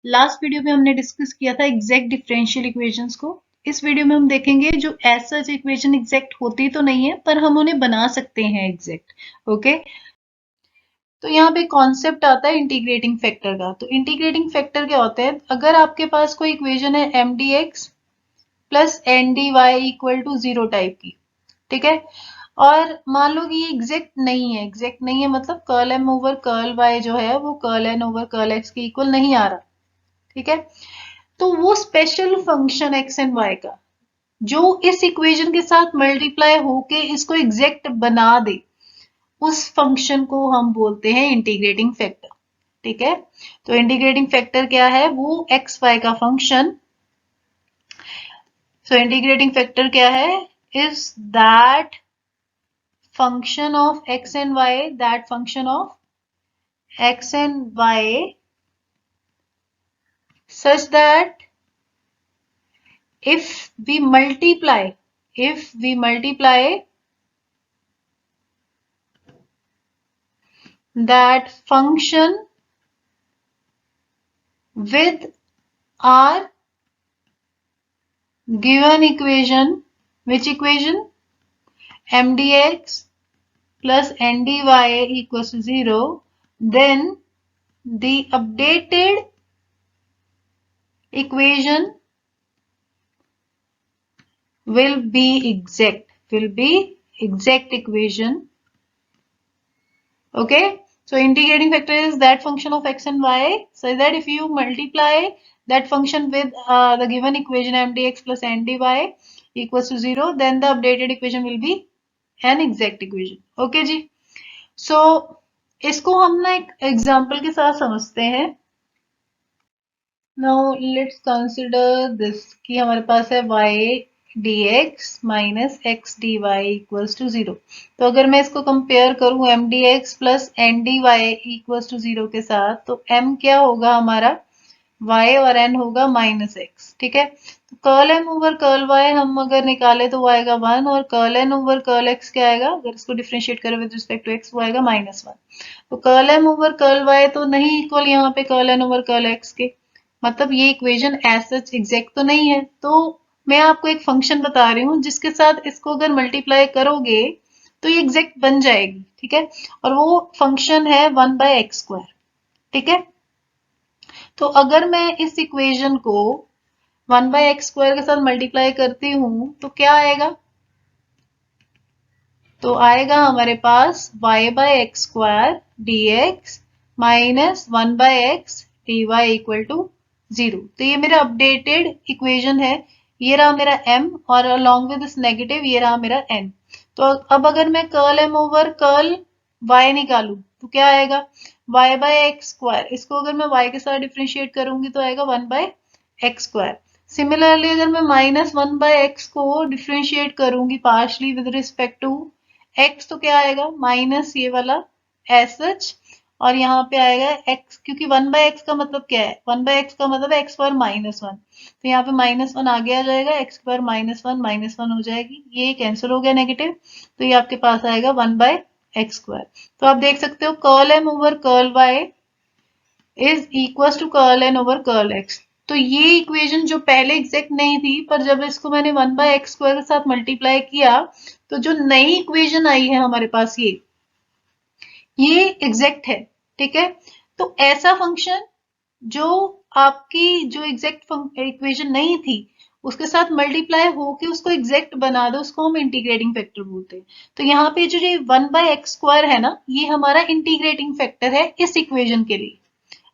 Last video में हमने discuss किया था एग्जैक्ट डिफरेंशियल इक्वेशंस को। इस वीडियो में हम देखेंगे जो एज सच इक्वेशन एग्जैक्ट होती तो नहीं है पर हम उन्हें बना सकते हैं एग्जैक्ट। ओके, तो यहाँ पे कॉन्सेप्ट आता है इंटीग्रेटिंग फैक्टर का। तो इंटीग्रेटिंग फैक्टर क्या होता है? अगर आपके पास कोई इक्वेशन है m d x plus n d y equal to zero type की, ठीक है, और मान लो कि ये एग्जैक्ट नहीं है। एग्जैक्ट नहीं है मतलब curl m over curl y जो है वो curl n over curl x के इक्वल नहीं आ रहा, ठीक है। तो वो special function x and y का जो इस इक्वेशन के साथ मल्टीप्लाई होके इसको एग्जैक्ट बना दे, उस फंक्शन को हम बोलते हैं इंटीग्रेटिंग फैक्टर, ठीक है। तो इंटीग्रेटिंग फैक्टर क्या है? वो एक्स वाई का फंक्शन। सो इंटीग्रेटिंग फैक्टर क्या है? Is that function of x and y, that function of x and y such that if we multiply that function with our given equation, which equation? M dx plus n dy equals to 0, then the updated equation will be exact equation. Okay, so integrating factor is that function of x and y, so that if you multiply that function with the given equation m dx plus n dy equals to 0, then the updated equation will be an exact equation. Okay जी, so इसको हम ना एक example के साथ समझते हैं। Now let's consider this कि हमारे पास है y dx minus x d y equals to 0। तो अगर मैं इसको कंपेयर करूं m d x plus n d y equals to 0 के साथ, तो m क्या होगा हमारा? y और n होगा माइनस एक्स, ठीक है। तो curl m over curl y हम अगर निकाले तो वो आएगा 1, और curl n over curl x क्या आएगा? अगर इसको डिफरेंशिएट करें विद रिस्पेक्ट टू x वो आएगा माइनस 1। तो curl m over curl y तो नहीं इक्वल यहाँ पे curl n over curl x के, मतलब ये इक्वेशन एज सच एग्जैक्ट तो नहीं है। तो मैं आपको एक फंक्शन बता रही हूँ जिसके साथ इसको अगर मल्टीप्लाई करोगे तो ये एग्जैक्ट बन जाएगी, ठीक है। और वो फंक्शन है 1/x², ठीक है। तो अगर मैं इस इक्वेशन को 1/x² के साथ मल्टीप्लाई करती हूँ तो क्या आएगा? तो आएगा हमारे पास y/x² dx minus 1/x dy equal to 0। तो ये मेरा अपडेटेड इक्वेशन है। ये रहा मेरा m और अलॉन्ग विद दिस नेगेटिव ये रहा मेरा n। तो अब अगर मैं curl m over curl y निकालू तो क्या आएगा? y/x², इसको अगर मैं y के साथ डिफरेंशिएट करूंगी तो आएगा 1/x²। सिमिलरली अगर मैं माइनस 1/x को डिफरेंशिएट करूंगी partially with respect to x तो क्या आएगा? माइनस ये वाला एज सच, और यहाँ पे आएगा x, क्योंकि 1/x का मतलब क्या है? 1/x का मतलब है x पावर -1, तो यहाँ पे -1 आगे आ जाएगा, x पावर -1 हो जाएगी, ये कैंसिल हो गया नेगेटिव, तो ये आपके पास आएगा 1/x²। तो आप देख सकते हो curl m over curl y is equal to curl n over curl x। तो ये इक्वेशन जो पहले एग्जैक्ट नहीं थी, पर जब इसको मैंने 1/x² के साथ मल्टीप्लाई किया तो जो नई इक्वेशन आई है हमारे पास ये एग्जैक्ट है, ठीक है। तो ऐसा फंक्शन जो आपकी जो एग्जैक्ट इक्वेशन नहीं थी उसके साथ मल्टीप्लाई होके उसको एग्जैक्ट बना दो, उसको हम इंटीग्रेटिंग फैक्टर बोलते हैं। तो यहाँ पे जो ये 1/x² है ना, ये हमारा इंटीग्रेटिंग फैक्टर है इस इक्वेशन के लिए।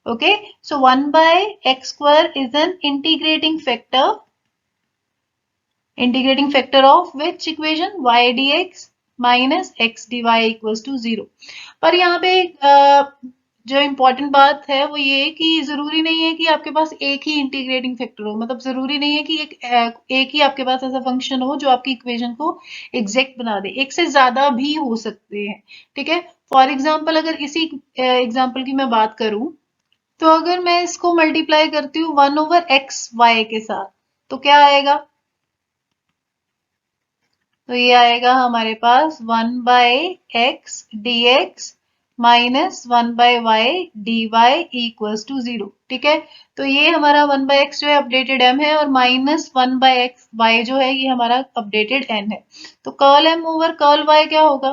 Okay, so 1/x² is an integrating factor of which equation? Y dx minus x dy equals to 0। पर यहाँ पे जो इम्पोर्टेंट बात है वो ये कि जरूरी नहीं है कि आपके पास एक ही इंटीग्रेटिंग फैक्टर हो, मतलब जरूरी नहीं है कि एक ही आपके पास ऐसा फंक्शन हो जो आपकी इक्वेशन को एग्जैक्ट बना दे। एक से ज्यादा भी हो सकते हैं, ठीक है। फॉर एग्जाम्पल अगर इसी एग्जाम्पल की मैं बात करूं, तो अगर मैं इसको मल्टीप्लाई करती हूँ 1/xy के साथ तो क्या आएगा? तो ये आएगा हमारे पास 1/x dx minus 1/y dy equals to 0। ठीक है, तो ये हमारा 1/x जो है अपडेटेड m है और माइनस 1/x y जो है ये हमारा अपडेटेड n है। तो curl m over curl y क्या होगा?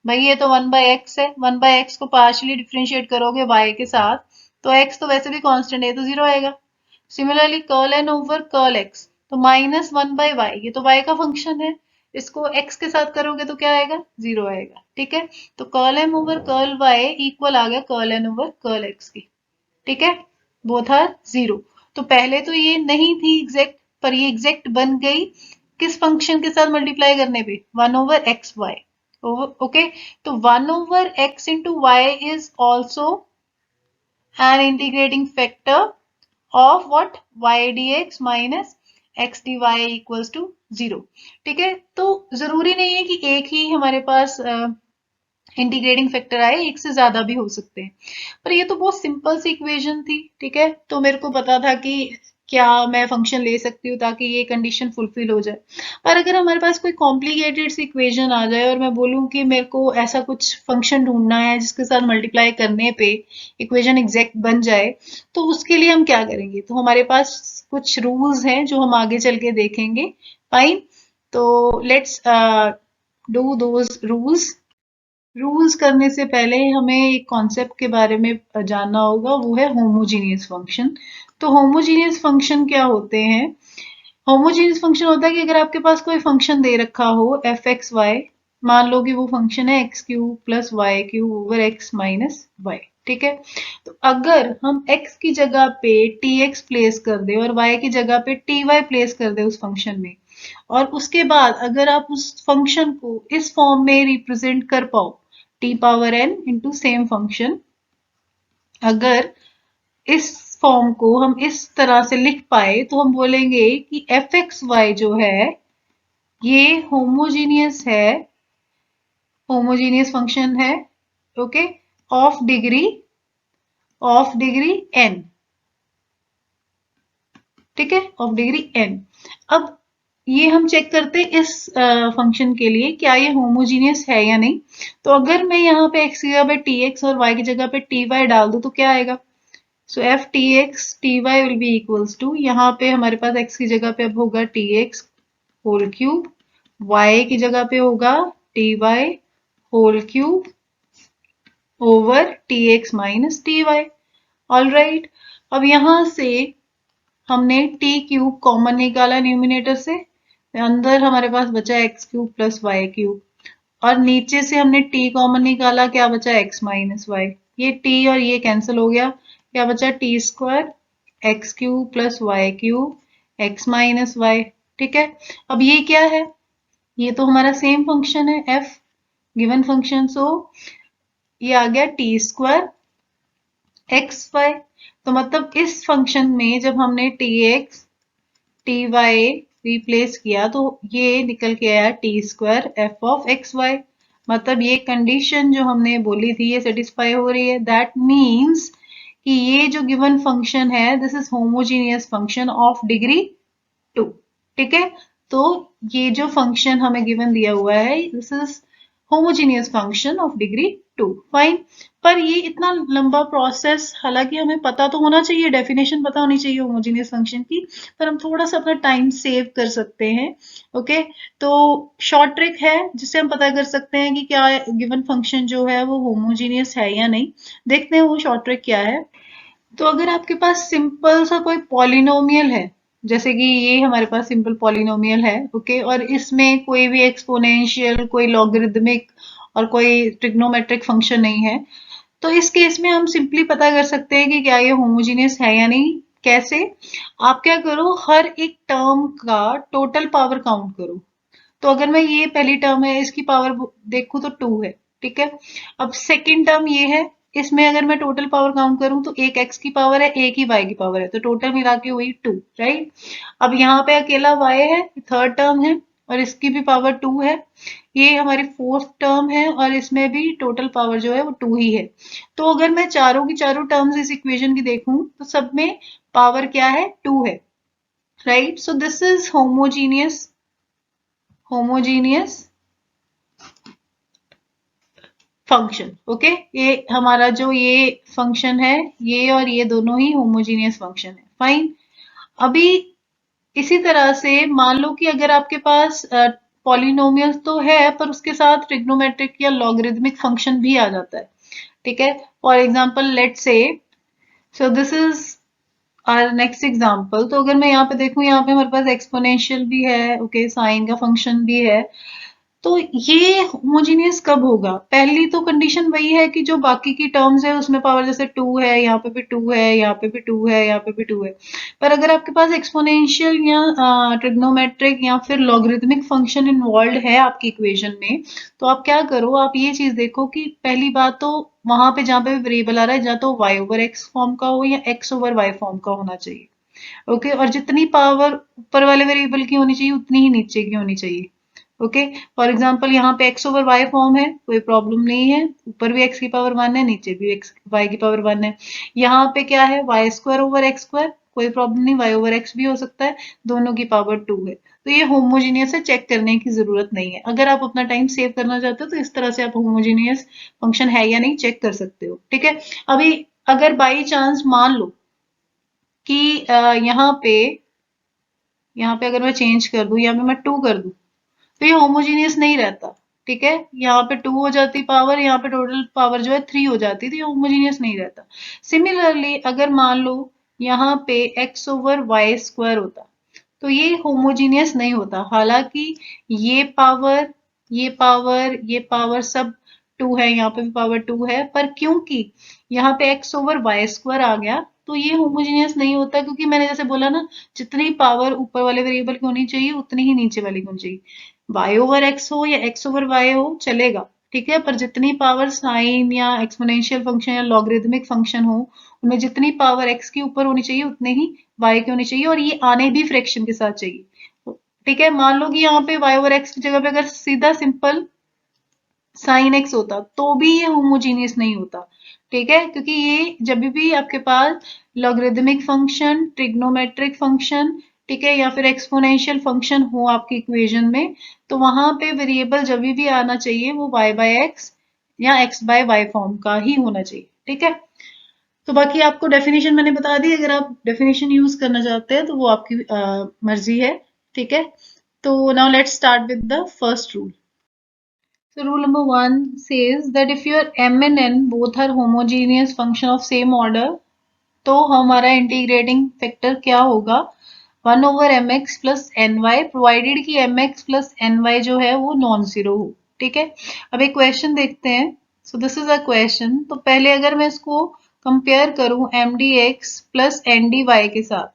भाई ये तो 1/x है, 1/x को पार्शियली डिफरेंशिएट करोगे y के साथ तो x तो वैसे भी कांस्टेंट है तो 0 आएगा। Similarly curl n over curl x, तो माइनस 1/y, ये तो y का फंक्शन है, इसको x के साथ करोगे तो क्या आएगा? 0 आएगा। ठीक है, तो curl m over curl y equal आ गया curl n over curl x की। ठीक है, बोथ आर 0। तो पहले तो ये नहीं थी एग्जैक्ट, पर ये एग्जैक्ट बन गई किस फंक्शन के साथ मल्टीप्लाई करने पे? 1 ओवर एक्स वाई। ओके, तो 1 over x into y is also an integrating factor of what? y dx minus x dy equals to 0। ठीक है, तो जरूरी नहीं है कि एक ही हमारे पास इंटीग्रेटिंग फैक्टर आए, एक से ज्यादा भी हो सकते हैं। पर ये तो बहुत सिंपल सी इक्वेशन थी। ठीक है, तो मेरे को पता था कि क्या मैं फंक्शन ले सकती हूँ ताकि ये कंडीशन फुलफिल हो जाए। पर अगर हमारे पास कोई कॉम्प्लिकेटेड सी इक्वेशन आ जाए और मैं बोलूँ कि मेरे को ऐसा कुछ फंक्शन ढूंढना है जिसके साथ मल्टीप्लाई करने पे इक्वेशन एग्जैक्ट बन जाए, तो उसके लिए हम क्या करेंगे? तो हमारे पास कुछ रूल्स हैं जो हम आगे चल के देखेंगे। फाइन, तो let's do those rules. Rules करने से पहले हमें एक कॉन्सेप्ट के बारे में जानना होगा, वो है होमोजीनियस फंक्शन। तो होमोजीनियस फंक्शन क्या होते हैं? होमोजीनियस फंक्शन होता है कि अगर आपके पास कोई फंक्शन दे रखा हो एफ एक्स वाई, मान लो कि वो फंक्शन है x cube plus y cube over x minus y. ठीक है, तो अगर हम x की जगह पे tx प्लेस कर दे और y की जगह पे ty प्लेस कर दे उस फंक्शन में, और उसके बाद अगर आप उस फंक्शन को इस फॉर्म में रिप्रेजेंट कर पाओ t power n into same function, अगर इस फॉर्म को हम इस तरह से लिख पाए तो हम बोलेंगे कि एफ एक्स वाई जो है ये होमोजीनियस है, होमोजीनियस फंक्शन है। Okay, of degree n। ठीक है, ऑफ डिग्री n। अब ये हम चेक करते हैं इस फंक्शन के लिए क्या ये होमोजीनियस है या नहीं। तो अगर मैं यहाँ पे x की जगह पे tx और y की जगह पे ty डाल दूं तो क्या आएगा? So f t x t y will be equals to, यहाँ पे हमारे पास x की जगह पे अब होगा t x whole cube, y की जगह पे होगा t y whole cube over t x minus t y. All right, अब यहाँ से हमने टी क्यूब कॉमन निकाला न्यूमिनेटर से, अंदर हमारे पास बचा x cube plus y cube, और नीचे से हमने t कॉमन निकाला, क्या बचा? x minus y. ये t और ये कैंसिल हो गया, क्या बचा? T square x cube plus y cube x minus y. ठीक है, अब ये क्या है? ये तो हमारा सेम फंक्शन है f, गिवन फंक्शन, सो ये आ गया टी स्क्वायर एक्स वाई। तो मतलब इस फंक्शन में जब हमने t x t y replace किया तो ये निकल के आया t square f of x y. मतलब ये कंडीशन जो हमने बोली थी ये सेटिस्फाई हो रही है। दैट मीन्स कि ये जो गिवन फंक्शन है this is homogeneous function of degree 2। ठीक है, तो ये जो फंक्शन हमें गिवन दिया हुआ है this is homogeneous function of degree 2। Fine, पर ये इतना लंबा प्रोसेस, हालांकि हमें पता तो होना चाहिए, डेफिनेशन पता होनी चाहिए होमोजीनियस फंक्शन की, पर हम थोड़ा सा अपना टाइम सेव कर सकते हैं। ओके, तो शॉर्ट ट्रिक है जिससे हम पता कर सकते हैं कि क्या गिवन फंक्शन जो है वो होमोजीनियस है या नहीं। देखते हैं वो शॉर्ट ट्रिक क्या है। तो अगर आपके पास सिंपल सा कोई पॉलिनोमियल है, जैसे कि ये हमारे पास सिंपल पॉलिनोमियल है, ओके, और इसमें कोई भी एक्सपोनेंशियल, कोई लॉगरिदमिक और कोई ट्रिग्नोमेट्रिक फंक्शन नहीं है, तो इस केस में हम सिंपली पता कर सकते हैं कि क्या ये होमोजीनियस है या नहीं। कैसे? आप क्या करो, हर एक टर्म का टोटल पावर काउंट करो। तो अगर मैं ये पहली टर्म है इसकी पावर देखूं तो 2 है। ठीक है, अब सेकेंड टर्म ये है, इसमें अगर मैं टोटल पावर काउंट करूं तो एक x की पावर है, एक ही y की पावर है, तो टोटल मिला के हुई 2। राइट, अब यहाँ पे अकेला y है, थर्ड टर्म है और इसकी भी पावर 2 है। ये हमारी फोर्थ टर्म है और इसमें भी टोटल पावर जो है वो 2 ही है। तो अगर मैं चारों की चारों टर्म्स इस इक्वेशन की देखूं तो सब में पावर क्या है? 2 है। Right, so this is homogeneous function. Okay, ये हमारा जो ये फंक्शन है, ये और ये दोनों ही होमोजीनियस फंक्शन है। फाइन। अभी इसी तरह से मान लो कि अगर आपके पास पॉलिनोमियल तो है पर उसके साथ ट्रिग्नोमेट्रिक या लॉगरिदमिक फंक्शन भी आ जाता है। ठीक है, for example let say, so this is our next example. तो अगर मैं यहाँ पे देखूं, यहाँ पे हमारे पास एक्सपोनेंशियल भी है, ओके, साइन का फंक्शन भी है। तो ये होमोजीनियस कब होगा? पहली तो कंडीशन वही है कि जो बाकी की टर्म्स है उसमें पावर जैसे 2 है, यहाँ पे भी 2 है, यहाँ पे भी 2 है, यहाँ पे भी 2 है। पर अगर आपके पास एक्सपोनेंशियल या ट्रिग्नोमेट्रिक या फिर लॉगरिथमिक फंक्शन इन्वॉल्व है आपकी इक्वेशन में, तो आप क्या करो, आप ये चीज देखो कि पहली बात तो वहां पे जहाँ पे वेरिएबल आ रहा है, या तो y ओवर x फॉर्म का हो या x ओवर y फॉर्म का होना चाहिए। ओके, और जितनी पावर ऊपर वाले वेरिएबल की होनी चाहिए उतनी ही नीचे की होनी चाहिए। ओके, फॉर एग्जाम्पल यहाँ पे x ओवर y फॉर्म है, कोई प्रॉब्लम नहीं है, ऊपर भी x की पावर 1 है, नीचे भी x y की पावर 1 है। यहाँ पे क्या है, y square over x square, कोई प्रॉब्लम नहीं, y ओवर x भी हो सकता है, दोनों की पावर 2 है। तो ये होमोजीनियस है, चेक करने की जरूरत नहीं है। अगर आप अपना टाइम सेव करना चाहते हो तो इस तरह से आप होमोजीनियस फंक्शन है या नहीं चेक कर सकते हो। ठीक है, अभी अगर बाई चांस मान लो कि यहाँ पे अगर मैं चेंज कर दूं, यहाँ पे मैं 2 कर दूं, तो ये होमोजीनियस नहीं रहता। ठीक है, यहाँ पे 2 हो जाती पावर, यहाँ पे टोटल पावर जो है 3 हो जाती, तो ये होमोजीनियस नहीं रहता। सिमिलरली अगर मान लो यहाँ पे x ओवर वाई स्क्वायर होता, तो ये होमोजीनियस नहीं होता। हालांकि ये पावर, ये पावर, ये पावर सब 2 है, यहाँ पे भी पावर 2 है, पर क्योंकि यहाँ पे x ओवर वाई स्क्वायर आ गया तो ये होमोजीनियस नहीं होता, क्योंकि मैंने जैसे बोला ना, जितनी पावर ऊपर वाले वेरिएबल की होनी चाहिए उतनी ही नीचे वाली की होनी चाहिए। y ओवर x हो या x ओवर y हो चलेगा, ठीक है, पर जितनी पावर साइन या एक्सपोनेंशियल फंक्शन या लॉगरिदमिक फंक्शन हो, उनमें जितनी पावर x के ऊपर होनी चाहिए उतने ही y की होनी चाहिए, और ये आने भी फ्रैक्शन के साथ चाहिए। ठीक है, मान लो कि यहाँ पे y ओवर x की जगह पे अगर सीधा सिंपल साइन x होता तो भी ये होमोजीनियस नहीं होता। ठीक है, क्योंकि ये जब भी आपके पास लॉगरिदमिक फंक्शन, ट्रिग्नोमेट्रिक फंक्शन, ठीक है, या फिर एक्सपोनेंशियल फंक्शन हो आपकी इक्वेशन में, तो वहां पे वेरिएबल जब भी आना चाहिए वो y बाय एक्स या x बाय वाई फॉर्म का ही होना चाहिए। ठीक है, तो बाकी आपको डेफिनेशन मैंने बता दी, अगर आप डेफिनेशन यूज करना चाहते हैं तो वो आपकी मर्जी है। ठीक है, तो now let's start with the first rule. So rule number one says that if your m and n both are homogeneous function of same order, तो हमारा इंटीग्रेटिंग फैक्टर क्या होगा, 1 over m x plus n y, provided कि m x plus n y जो है वो non zero हो। ठीक है, अब एक क्वेश्चन देखते हैं। So this is a question. तो पहले अगर मैं इसको कंपेयर करूं m d x plus n d y के साथ,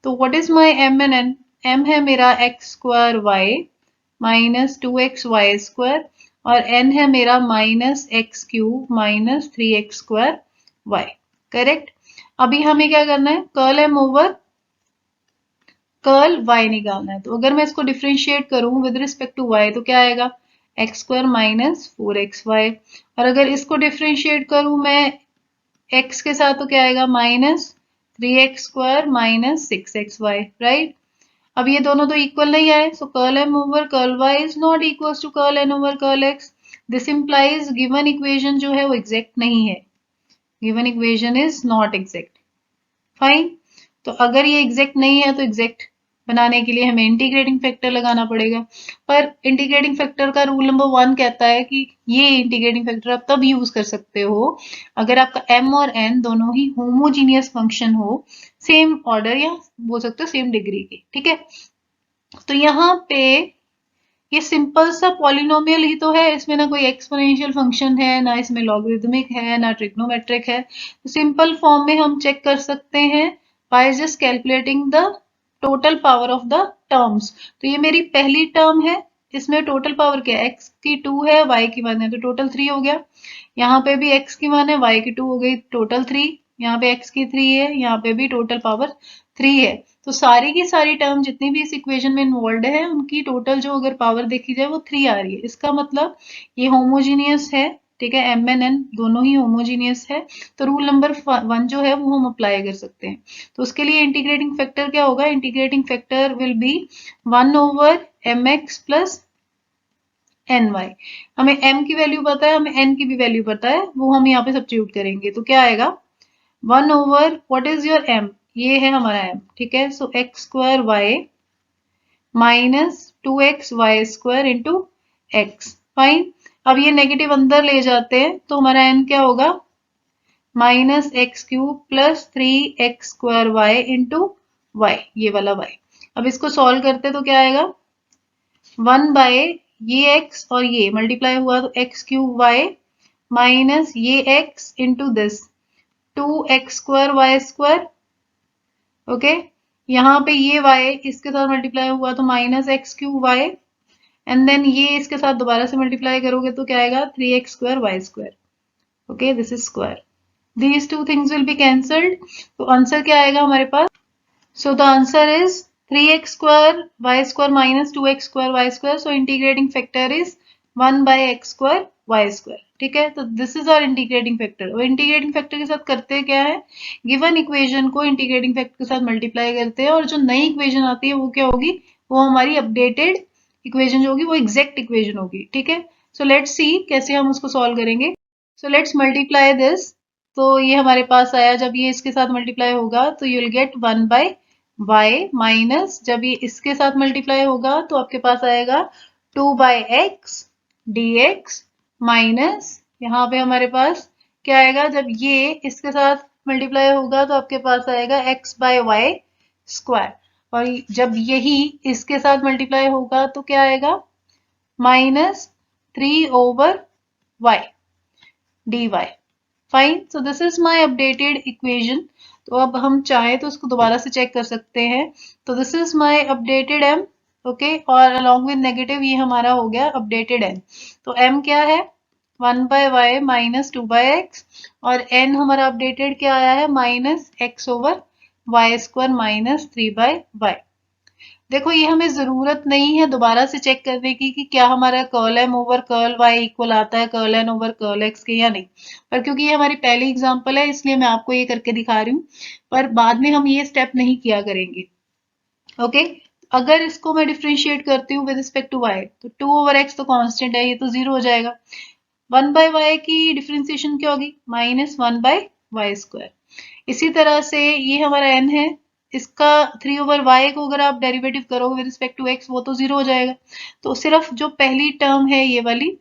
तो what is my m and n? M है मेरा x square y minus 2x y square, और n है मेरा minus x cube minus 3x square y. Correct. अभी हमें क्या करना है, curl m over curl y निकालना है। तो अगर मैं इसको डिफ्रेंशिएट करूं विद रिस्पेक्ट टू y तो क्या आएगा, एक्स स्क्वायर माइनस 4xy। और अगर इसको डिफ्रेंशिएट करूं मैं x के साथ तो क्या आएगा, minus 3x square minus 6xy। Right, अब ये दोनों तो इक्वल नहीं आए, so curl m over curl y is not equal to curl n over curl x। This implies given equation जो है वो एग्जैक्ट नहीं है, given equation is not exact. Fine, तो अगर ये एग्जैक्ट नहीं है तो एग्जैक्ट बनाने के लिए हमें इंटीग्रेटिंग फैक्टर लगाना पड़ेगा। पर इंटीग्रेटिंग फैक्टर का रूल नंबर 1 कहता है कि ये इंटीग्रेटिंग फैक्टर आप तब यूज कर सकते हो अगर आपका m और n दोनों ही होमोजीनियस फंक्शन हो, सेम ऑर्डर या बोल सकते हो सेम डिग्री के। ठीक है, तो यहाँ पे ये सिंपल सा पॉलिनोमियल ही तो है, इसमें ना कोई एक्सपोनेंशियल फंक्शन है, ना इसमें लॉगरिदमिक है, ना ट्रिग्नोमेट्रिक है। तो सिंपल फॉर्म में हम चेक कर सकते हैं by just calculating the total power of the terms. तो ये मेरी पहली टर्म है, इसमें टोटल पावर क्या है, x की 2 है, y की 1 है, तो टोटल 3 हो गया। यहाँ पे भी x की 1 है, y की 2 हो गई, टोटल 3। यहाँ पे x की 3 है, यहाँ पे भी टोटल पावर 3 है। तो सारी की सारी टर्म जितनी भी इस इक्वेशन में इन्वॉल्व है उनकी टोटल जो अगर पावर देखी जाए वो 3 आ रही है। इसका मतलब ये होमोजीनियस है। ठीक है, m एंड n दोनों ही होमोजीनियस है। तो रूल नंबर 1 जो है वो हम अप्लाई कर सकते हैं। तो उसके लिए इंटीग्रेटिंग फैक्टर क्या होगा, integrating factor will be 1 over m x plus n y. हमें m की वैल्यू पता है, हमें n की भी वैल्यू पता है, वो हम यहाँ पे सब्स्टिट्यूट करेंगे तो क्या आएगा 1/, व्हाट इज योर m, ये है हमारा m, ठीक है। So x square y minus 2x² into x, fine. अब ये नेगेटिव अंदर ले जाते हैं तो हमारा n क्या होगा -x³ plus 3x² y into Y, ये वाला y। अब इसको सॉल्व करते तो क्या आएगा 1 ये x और ये मल्टीप्लाई हुआ तो x³ y माइनस ये x into this 2x²y², okay. यहाँ पे ये y इसके साथ मल्टीप्लाई हुआ तो -x³ y, एंड देन ये इसके साथ दोबारा से मल्टीप्लाई करोगे तो क्या आएगा 3x²y², okay, this is square. These two things will be cancelled, तो आंसर क्या आएगा हमारे पास, so the answer is 3x² minus 2x²y², so integrating factor is 1/x²y², ठीक है। तो this is our integrating factor, और इंटीग्रेटिंग फैक्टर के साथ करते क्या है, गिवन इक्वेशन को इंटीग्रेटिंग फैक्टर के साथ मल्टीप्लाई करते हैं, और जो नई इक्वेशन आती है वो क्या होगी, वो हमारी अपडेटेड इक्वेशन जो होगी वो एग्जैक्ट इक्वेशन होगी, ठीक है। सो लेट्स सी कैसे हम उसको सॉल्व करेंगे। सो लेट्स मल्टीप्लाई दिस, तो ये हमारे पास आया, जब ये इसके साथ मल्टीप्लाई होगा तो you will gate 1/y minus, जब ये इसके साथ मल्टीप्लाई होगा तो आपके पास आएगा 2/x dx माइनस, यहाँ पे हमारे पास क्या आएगा, जब ये इसके साथ मल्टीप्लाई होगा तो आपके पास आएगा x/y², और जब यही इसके साथ मल्टीप्लाई होगा तो क्या आएगा -3/y dy, fine. So this is my updated equation. तो अब हम चाहे तो उसको दोबारा से चेक कर सकते हैं। तो this is my updated m, okay, और अलोंग विद नेगेटिव ये हमारा हो गया अपडेटेड n। तो m क्या है 1/y माइनस 2/x, और n हमारा अपडेटेड क्या आया है -x/y² माइनस 3/y। देखो ये हमें जरूरत नहीं है दोबारा से चेक करने की कि क्या हमारा curl m over curl y equal आता है curl n over curl x के या नहीं, पर क्योंकि ये हमारी पहली एग्जांपल है इसलिए मैं आपको ये करके दिखा रही हूँ, पर बाद में हम ये स्टेप नहीं किया करेंगे, ओके। अगर इसको मैं डिफ्रेंशिएट करती हूँ विद रिस्पेक्ट टू y, तो 2/x तो कांस्टेंट है, ये तो 0 हो जाएगा। 1/y की डिफ्रेंसिएशन क्या होगी -1/y²। इसी तरह से ये हमारा n है, इसका 3/y को अगर आप डेरिवेटिव करोगे विद रिस्पेक्ट टू x वो तो 0 हो जाएगा। तो सिर्फ जो पहली टर्म है ये वाली,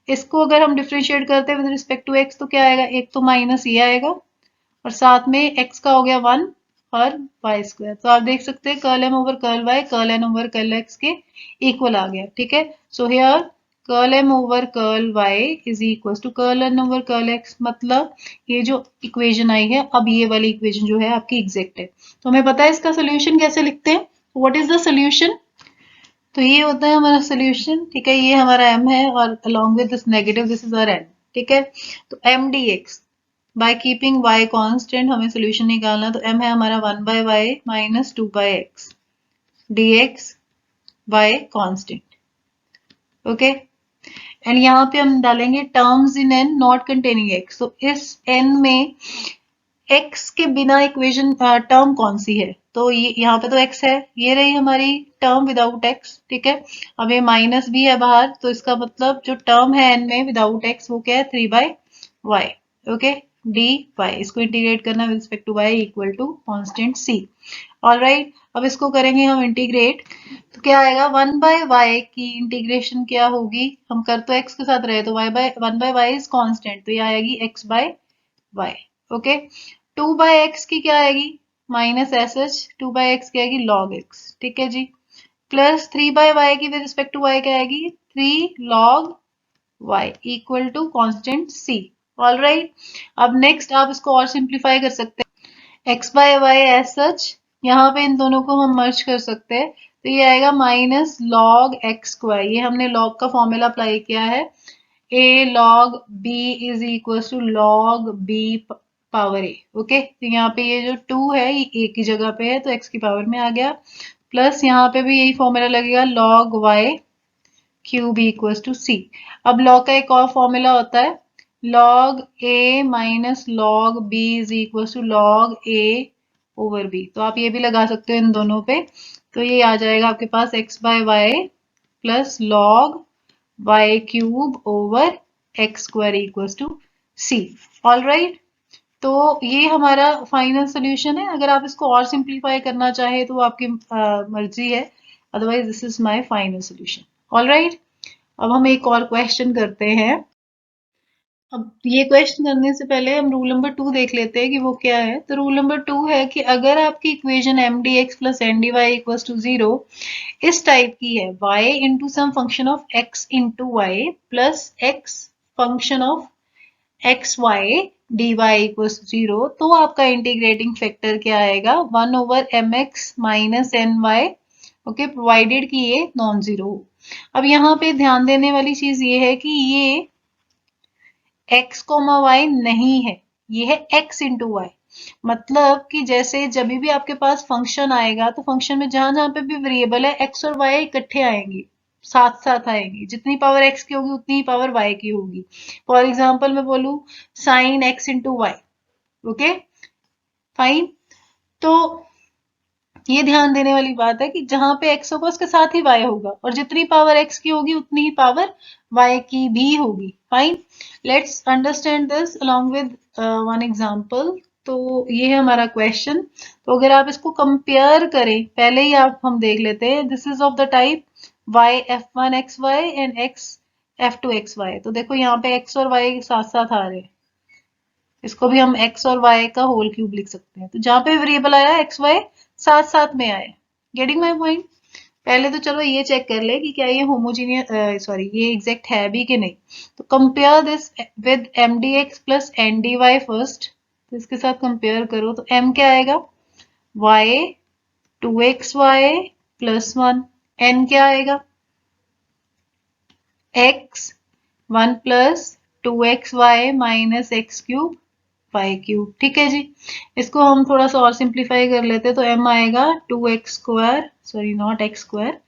इसको अगर हम डिफ्रेंशिएट करते हैं विद रिस्पेक्ट टू x तो क्या आएगा, एक तो माइनस ये आएगा और साथ में x का हो गया 1 और y²। तो आप देख सकते हैं curl m over curl y curl n over curl x के इक्वल आ गया, ठीक है। So here curl m over curl y is equal to curl n over curl x, मतलब ये जो इक्वेशन आई है अब ये वाली इक्वेशन जो है आपकी एग्जैक्ट है। तो हमें पता है इसका सोल्यूशन कैसे लिखते हैं, व्हाट इज द सोल्यूशन, तो ये होता है हमारा सोल्यूशन, ठीक है। ये हमारा m है और along with this negative this is our n, ठीक है। तो m dx by keeping y constant हमें सोल्यूशन निकालना, तो m है हमारा 1/y minus 2/x dx y constant, okay. And यहाँ पे हम डालेंगे terms in n not containing x, तो इस n में x के बिना इक्वेशन टर्म कौन सी है, तो ये यहाँ पे तो x है, ये रही हमारी टर्म विदाउट x, ठीक है। अब ये माइनस भी है बाहर, तो इसका मतलब जो टर्म है n में विदाउट x वो क्या है 3/y, ओके, dy, इसको इंटीग्रेट करना with respect to y equal to constant c, alright. अब इसको करेंगे हम इंटीग्रेट, तो क्या आएगा 1/y की इंटीग्रेशन क्या होगी, हम कर तो x के साथ रहे तो 1/y इज कांस्टेंट, तो ये आएगी x/y, ओके। 2/x की क्या आएगी माइनस एस, 2/x की आएगी log x, ठीक है जी, प्लस 3/y की विद रिस्पेक्ट टू y क्या आएगी 3 log y equal to constant c, alright. अब नेक्स्ट आप इसको और सिंप्लीफाई कर सकते हैं, x/y एज सच, यहाँ पे इन दोनों को हम मर्ज कर सकते हैं, तो ये आएगा माइनस log x², ये हमने log का फॉर्मूला अप्लाई किया है, a log b is equal to log b power a, okay. तो यहाँ पे ये जो 2 है ये a की जगह पे है तो x की पावर में आ गया, प्लस यहाँ पे भी यही फॉर्मूला लगेगा log y cube equal to c। अब log का एक और फॉर्मूला होता है log a minus log b is equal to log a over b, तो आप ये भी लगा सकते हो इन दोनों पे, तो ये आ जाएगा आपके पास x/y plus log y cube over x square equals to c. All right, तो ये हमारा फाइनल सोल्यूशन है। अगर आप इसको और सिंप्लीफाई करना चाहे तो आपकी मर्जी है, otherwise this is my final solution. All right, अब हम एक और क्वेश्चन करते हैं। अब ये क्वेश्चन करने से पहले हम रूल नंबर 2 देख लेते हैं कि वो क्या है। तो रूल नंबर 2 है कि अगर आपकी equation m d x plus n d y equals to 0 इस टाइप की है, y into some function of x into y plus x function of x y d y equals 0, तो आपका इंटीग्रेटिंग फैक्टर क्या आएगा, 1 over m x minus n y, okay, provided कि ये non zero हो। अब यहाँ पे ध्यान देने वाली चीज ये है कि ये x कोमा वाई नहीं है, ये है x इंटू वाई। मतलब कि जैसे जब भी आपके पास फंक्शन आएगा तो फंक्शन में जहां जहां पे भी वेरिएबल है x और y इकट्ठे आएंगे, साथ साथ आएंगे। जितनी पावर x की होगी उतनी ही पावर y की होगी। फॉर एग्जाम्पल मैं बोलूं sine x into y, okay fine. तो ये ध्यान देने वाली बात है कि जहां पे x होगा उसके साथ ही y होगा, और जितनी पावर x की होगी उतनी ही पावर y की भी होगी। Fine, let's understand this along with one example. तो ये है हमारा क्वेश्चन। तो अगर आप इसको कंपेयर करें, पहले ही आप हम देख लेते हैं, this is of the type y f1 xy and x f2 xy। तो देखो यहाँ पे x और y साथ साथ आ रहे हैं, इसको भी हम x और y का होल क्यूब लिख सकते हैं। तो जहां पे वेरिएबल आया x y साथ साथ में आए। Getting my point. पहले तो चलो ये चेक कर ले कि क्या ये होमोजीनियस सॉरी ये एग्जैक्ट है भी कि नहीं। तो compare this with m d x plus n d y first. तो इसके साथ कंपेयर करो तो m क्या आएगा, y 2xy प्लस 1, n क्या आएगा, x 1 plus 2xy minus x cube y cube. ठीक है जी, इसको हम थोड़ा सा और सिंप्लीफाई कर लेते हैं। तो m आएगा 2x square, sorry not x square,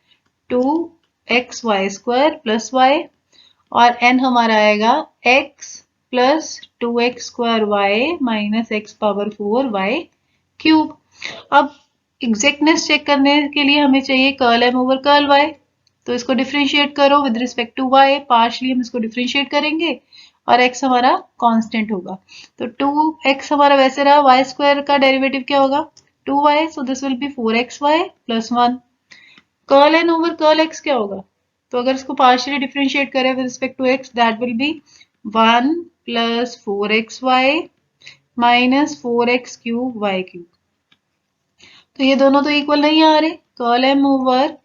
2xy square plus y, और n हमारा आएगा x plus 2x square y minus x power 4 y cube. अब एग्जैक्टनेस चेक करने के लिए हमें चाहिए curl m over curl y। तो इसको डिफरेंशिएट करो with respect to y, partially हम इसको डिफरेंशिएट करेंगे और x हमारा कांस्टेंट होगा। तो 2x हमारा वैसे रहा, y स्क्वायर का डेरिवेटिव क्या होगा 2y, so this will be 4xy plus 1। Curl n over curl x क्या होगा, तो अगर इसको पार्शियली डिफरेंशिएट करें with respect to x, that will be 1 plus 4xy minus 4x cube y cube. तो ये दोनों तो इक्वल नहीं आ रहे, curl m over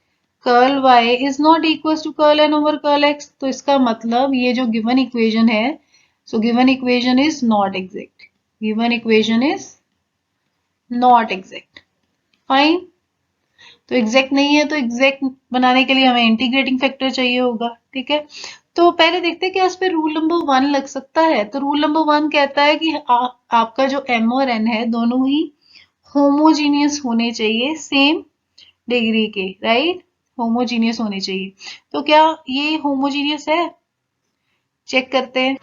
curl y is not equal to curl n over curl x। तो इसका मतलब ये जो गिवन इक्वेशन है, so given equation is not exact, given equation is not exact. Fine, तो एग्जैक्ट नहीं है, तो एग्जैक्ट बनाने के लिए हमें इंटीग्रेटिंग फैक्टर चाहिए होगा। ठीक है, तो पहले देखते हैं कि इस पे रूल नंबर 1 लग सकता है। तो रूल नंबर 1 कहता है कि आपका जो m और n है दोनों ही होमोजीनियस होने चाहिए, सेम डिग्री के, राइट, होमोजीनियस होने चाहिए। तो क्या ये होमोजीनियस है, चेक करते हैं।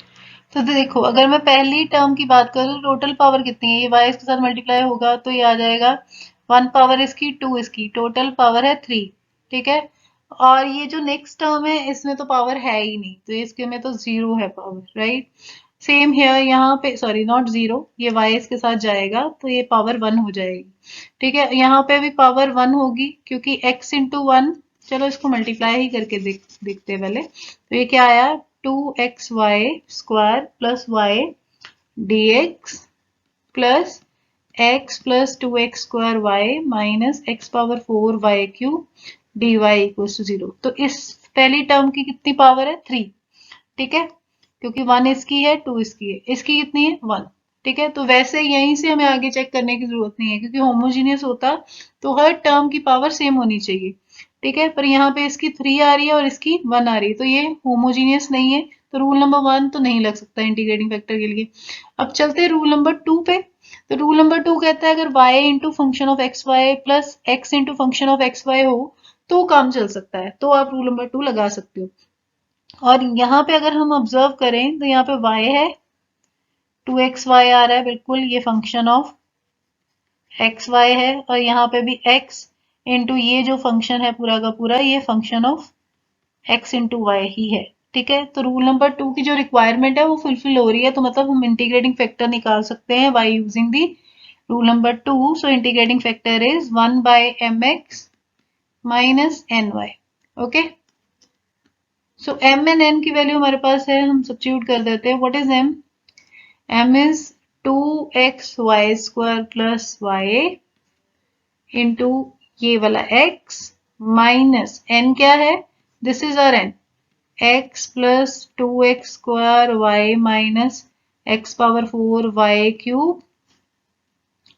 तो देखो अगर मैं पहली टर्म की बात करूँ, टोटल पावर कितनी है, ये y इसके साथ मल्टीप्लाई होगा तो ये आ जाएगा 1 पावर इसकी 2 इसकी, टोटल पावर है 3। ठीक है, और ये जो नेक्स्ट टर्म है इसमें तो पावर है ही नहीं, तो इसके में तो 0 है पावर, राइट। सेम हेयर, यहाँ पे सॉरी नॉट 0, ये y इसके साथ जाएगा तो ये पावर 1 हो जाएगी। ठीक है, यहाँ पे भी पावर 1 होगी क्योंकि x इंटू 1, चलो इसको मल्टीप्लाई ही करके देखते हैं पहले। तो ये क्या आया 2xy square plus y dx plus x plus 2x square y minus x power 4 y cube dy equal to 0। तो इस पहली टर्म की कितनी पावर है 3। ठीक है, क्योंकि 1 इसकी है 2 इसकी है, इसकी कितनी है 1। ठीक है, तो वैसे यहीं से हमें आगे चेक करने की जरूरत नहीं है, क्योंकि होमोजीनियस होता तो हर टर्म की पावर सेम होनी चाहिए। ठीक है, पर यहाँ पे इसकी 3 आ रही है और इसकी 1 आ रही है, तो ये होमोजीनियस नहीं है। तो रूल नंबर 1 तो नहीं लग सकता इंटीग्रेटिंग फैक्टर के लिए। अब चलते हैं रूल नंबर 2 पे। तो रूल नंबर 2 कहता है अगर y into function of x y plus x into function of x y हो तो काम चल सकता है, तो आप रूल नंबर 2 लगा सकते हो। और यहाँ पे अगर हम ऑब्जर्व करें तो यहाँ पे y है 2xy आ रहा है, बिल्कुल ये फंक्शन ऑफ xy है, और यहाँ पे भी x इंटू ये जो फंक्शन है पूरा का पूरा ये function of x into why he है। ठीक है, तो रूल नंबर 2 की जो रिक्वायरमेंट है वो फुलफिल हो रही है, तो मतलब हम इंटीग्रेटिंग फैक्टर निकाल सकते हैं by using the rule number 2। So integrating factor is 1 by mx minus ny। Okay, so m and n की वैल्यू हमारे पास है, हम सब्स्टिट्यूट कर देते हैं। What is m? m is 2xy² plus y into ये वाला x माइनस n क्या है, this is our n, x plus 2x² y minus x power 4 y cube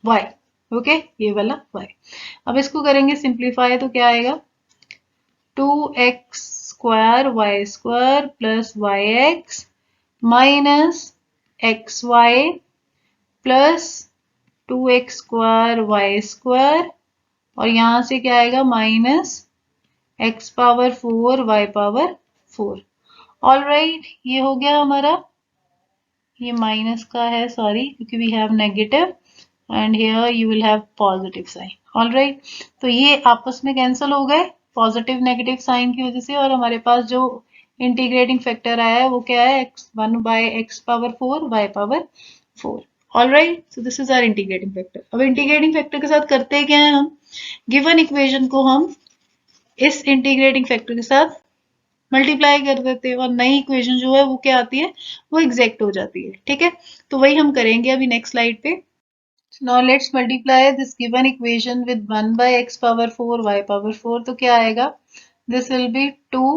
y। Okay, ये वाला y। अब इसको करेंगे सिंप्लीफाई तो क्या आएगा, 2x² y² plus yx minus xy plus 2x² y² और यहां से क्या आएगा minus x power 4 y power 4। All right, ये हो गया हमारा, ये माइनस का है सॉरी, क्योंकि we have negative and here you will have positive sign. All right, तो ये आपस में कैंसिल हो गए पॉजिटिव नेगेटिव साइन की वजह से, और हमारे पास जो इंटीग्रेटिंग फैक्टर आया है वो क्या है, x1 by x power 4 y power 4। All right, so this is our integrating factor. अब इंटीग्रेटिंग फैक्टर के साथ करते क्या है, हम गिवन इक्वेशन को हम इस इंटीग्रेटिंग फैक्टर के साथ मल्टीप्लाई कर देते हैं और नई इक्वेशन जो है वो क्या आती है, वो एग्जैक्ट हो जाती है। ठीक है, तो वही हम करेंगे अभी नेक्स्ट स्लाइड पे। Now let's multiply this given equation with 1 by x power 4 y power 4, तो क्या आएगा, दिस विल बी 2।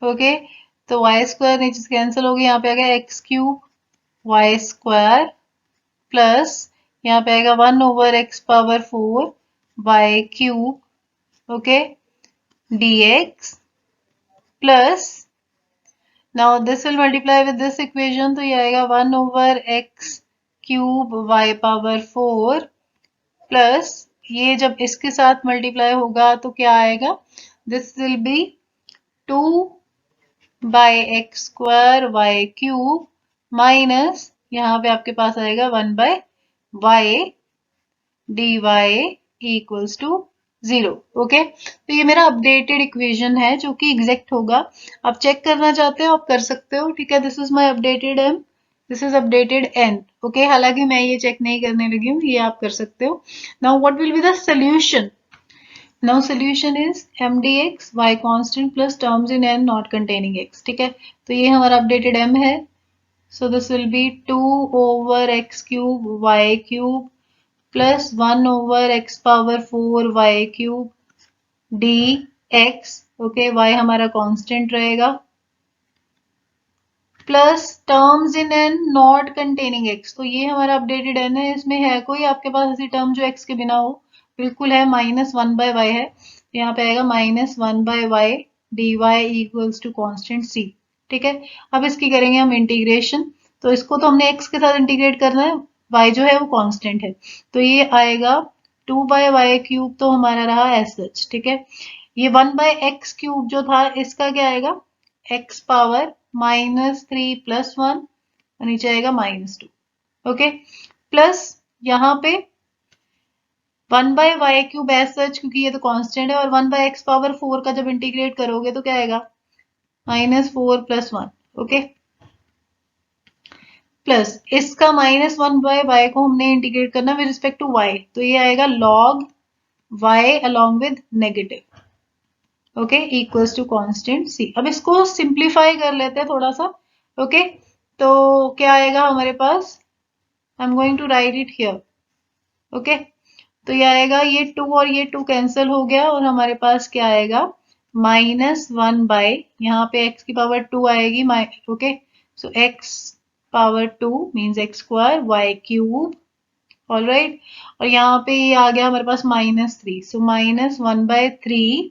ओके, तो y स्क्वायर नीचे से कैंसिल हो गया, यहाँ पे आ गया x cube y square plus यहाँ पे आएगा 1 over x power 4 y cube okay dx plus now this will multiply with this equation, तो ये आएगा 1 over x cube y power 4 plus ये जब इसके साथ मल्टीप्लाई होगा तो क्या आएगा, this will be 2 by x square y cube minus यहाँ पे आपके पास आएगा 1 by y d y equals to 0। Okay, तो ये मेरा अपडेटेड इक्वेशन है जो कि एग्जैक्ट होगा। आप चेक करना चाहते हो आप कर सकते हो। ठीक है, this is my updated m, this is updated n। Okay, हालांकि मैं ये चेक नहीं करने लगी हूँ, ये आप कर सकते हो। Now what will be the solution, now solution is m dx y constant plus terms in n not containing x। ठीक है, तो ये हमारा अपडेटेड m है, so this will be 2 over x cube y cube plus 1 over x power 4 y cube dx। Okay, y हमारा constant रहेगा plus terms in n not containing x, तो ये हमारा अपडेटेड n है। इसमें है कोई आपके पास ऐसी टर्म जो x के बिना हो, बिल्कुल है, -1 बाय y है, यहाँ पे आएगा -1 by y dy equals to constant c। ठीक है, अब इसकी करेंगे हम इंटीग्रेशन, तो इसको तो हमने x के साथ इंटीग्रेट करना है, y जो है वो कांस्टेंट है, तो ये आएगा 2 बाय वाई क्यूब, तो हमारा रहा एस सच। ठीक है, ये 1 बाय एक्स क्यूब जो था इसका क्या आएगा, x पावर -3 प्लस 1 और नीचे आएगा -2। ओके, प्लस यहाँ पे 1 by y cube as such, क्योंकि ये तो कांस्टेंट है, और 1 बाय एक्स पावर 4 का जब इंटीग्रेट करोगे तो क्या आएगा, -4 प्लस 1। ओके, प्लस इसका -1 बाय वाई को हमने इंटीग्रेट करना विद रिस्पेक्ट टू वाई, तो ये आएगा log y along with negative. Okay, equals to constant c। अब इसको सिंप्लीफाई कर लेते हैं थोड़ा सा। ओके, तो क्या आएगा हमारे पास, I am going to write it here. Okay, तो ये आएगा, ये 2 और ये 2 कैंसिल हो गया और हमारे पास क्या आएगा, -1 बाय, यहाँ पे x की पावर 2 आएगी, ओके, सो x power 2 means x square y cube. All right, और यहाँ पे ये आ गया हमारे पास -3, सो -1/3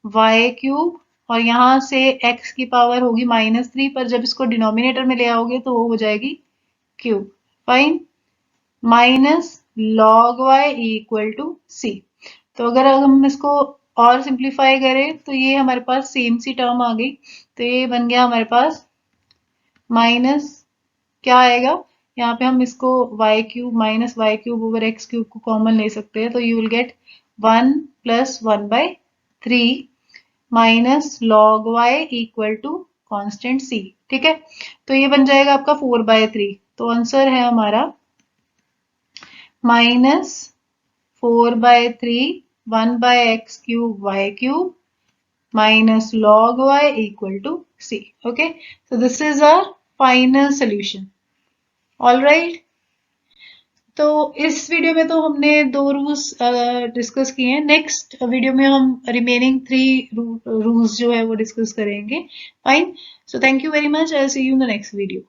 y क्यूब, और यहाँ से x की पावर होगी -3, पर जब इसको डिनोमिनेटर में ले आओगे तो वो हो जाएगी cube. Fine, minus log y equal to c। तो अगर हम इसको और सिंप्लीफाई करें तो ये हमारे पास सेम सी टर्म आ गई, तो ये बन गया हमारे पास माइनस, क्या आएगा, यहाँ पे हम इसको y cube minus y cube over x cube को कॉमन ले सकते हैं, तो you will get 1 plus 1/3 minus log y equal to constant c. ठीक है, तो ये बन जाएगा आपका 4/3। तो आंसर है हमारा -4/3 1/x³ y³ minus log y equal to c. Okay, so this is our final solution. All right. तो इस वीडियो में तो हमने 2 रूल्स डिस्कस किए हैं। नेक्स्ट वीडियो में हम रिमेनिंग 3 रूल्स जो है वो डिस्कस करेंगे। Fine, so thank you very much. I see you in the next video.